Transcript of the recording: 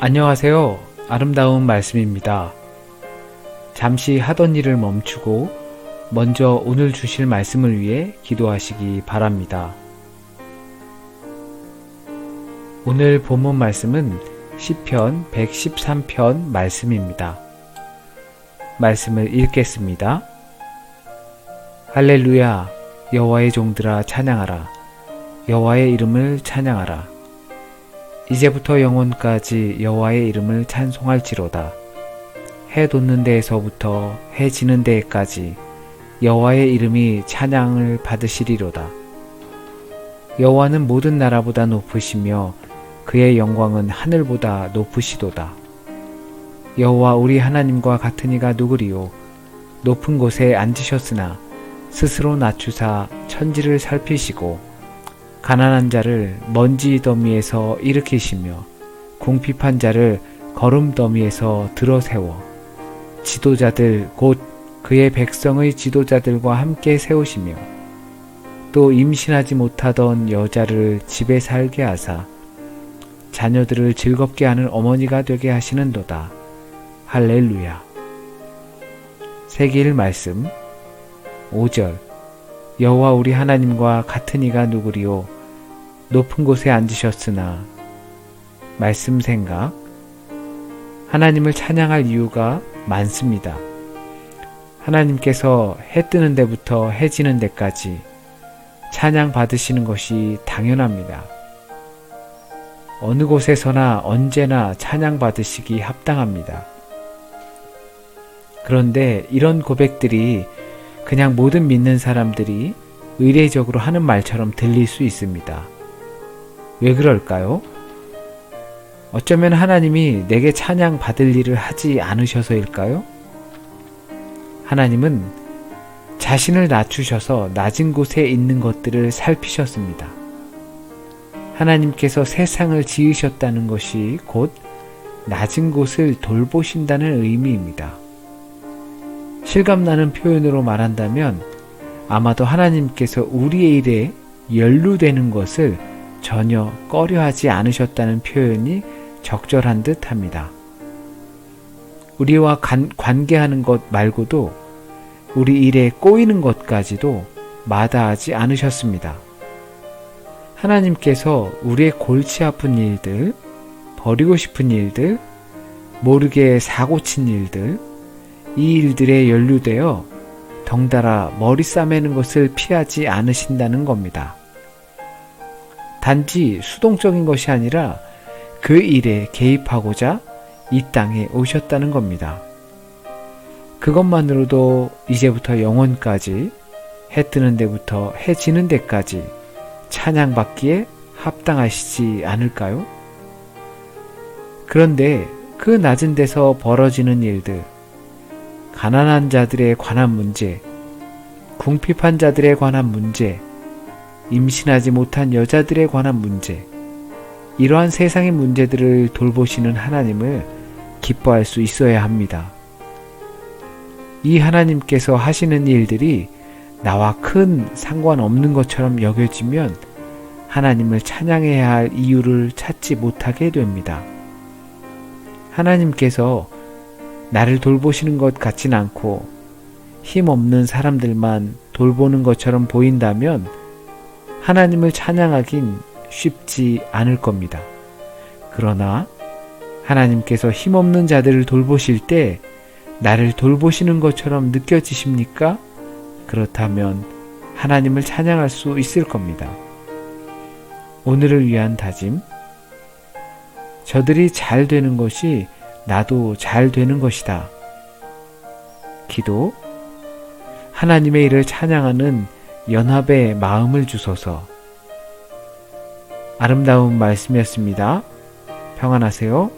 안녕하세요. 아름다운 말씀입니다. 잠시 하던 일을 멈추고 먼저 오늘 주실 말씀을 위해 기도하시기 바랍니다. 오늘 본문 말씀은 시편 113편 말씀입니다. 말씀을 읽겠습니다. 할렐루야, 여호와의 종들아 찬양하라. 여호와의 이름을 찬양하라. 이제부터 영원까지 여호와의 이름을 찬송할지로다. 해 돋는 데에서부터 해 지는 데까지 여호와의 이름이 찬양을 받으시리로다. 여호와는 모든 나라보다 높으시며 그의 영광은 하늘보다 높으시도다. 여호와 우리 하나님과 같은 이가 누구리요? 높은 곳에 앉으셨으나 스스로 낮추사 천지를 살피시고 가난한 자를 먼지 더미에서 일으키시며 궁핍한 자를 거름 더미에서 들어세워 지도자들 곧 그의 백성의 지도자들과 함께 세우시며 또 임신하지 못하던 여자를 집에 살게 하사 자녀들을 즐겁게 하는 어머니가 되게 하시는도다. 할렐루야. 새길 말씀 5절 여호와 우리 하나님과 같은 이가 누구리요? 높은 곳에 앉으셨으나 말씀 생각 하나님을 찬양할 이유가 많습니다. 하나님께서 해 뜨는 데부터 해 지는 데까지 찬양 받으시는 것이 당연합니다. 어느 곳에서나 언제나 찬양 받으시기 합당합니다. 그런데 이런 고백들이 그냥 모든 믿는 사람들이 의례적으로 하는 말처럼 들릴 수 있습니다. 왜 그럴까요? 어쩌면 하나님이 내게 찬양 받을 일을 하지 않으셔서일까요? 하나님은 자신을 낮추셔서 낮은 곳에 있는 것들을 살피셨습니다. 하나님께서 세상을 지으셨다는 것이 곧 낮은 곳을 돌보신다는 의미입니다. 실감나는 표현으로 말한다면 아마도 하나님께서 우리의 일에 연루되는 것을 전혀 꺼려하지 않으셨다는 표현이 적절한 듯 합니다. 우리와 관계하는 것 말고도 우리 일에 꼬이는 것까지도 마다하지 않으셨습니다. 하나님께서 우리의 골치 아픈 일들, 버리고 싶은 일들, 모르게 사고친 일들, 이 일들에 연루되어 덩달아 머리 싸매는 것을 피하지 않으신다는 겁니다. 단지 수동적인 것이 아니라 그 일에 개입하고자 이 땅에 오셨다는 겁니다. 그것만으로도 이제부터 영원까지 해 뜨는 데부터 해 지는 데까지 찬양받기에 합당하시지 않을까요? 그런데 그 낮은 데서 벌어지는 일들, 가난한 자들에 관한 문제, 궁핍한 자들에 관한 문제, 임신하지 못한 여자들에 관한 문제, 이러한 세상의 문제들을 돌보시는 하나님을 기뻐할 수 있어야 합니다. 이 하나님께서 하시는 일들이 나와 큰 상관없는 것처럼 여겨지면 하나님을 찬양해야 할 이유를 찾지 못하게 됩니다. 하나님께서 나를 돌보시는 것 같진 않고 힘없는 사람들만 돌보는 것처럼 보인다면 하나님을 찬양하긴 쉽지 않을 겁니다. 그러나 하나님께서 힘없는 자들을 돌보실 때 나를 돌보시는 것처럼 느껴지십니까? 그렇다면 하나님을 찬양할 수 있을 겁니다. 오늘을 위한 다짐, 저들이 잘 되는 것이 나도 잘 되는 것이다. 기도, 하나님의 일을 찬양하는 연합의 마음을 주소서. 아름다운 말씀이었습니다. 평안하세요.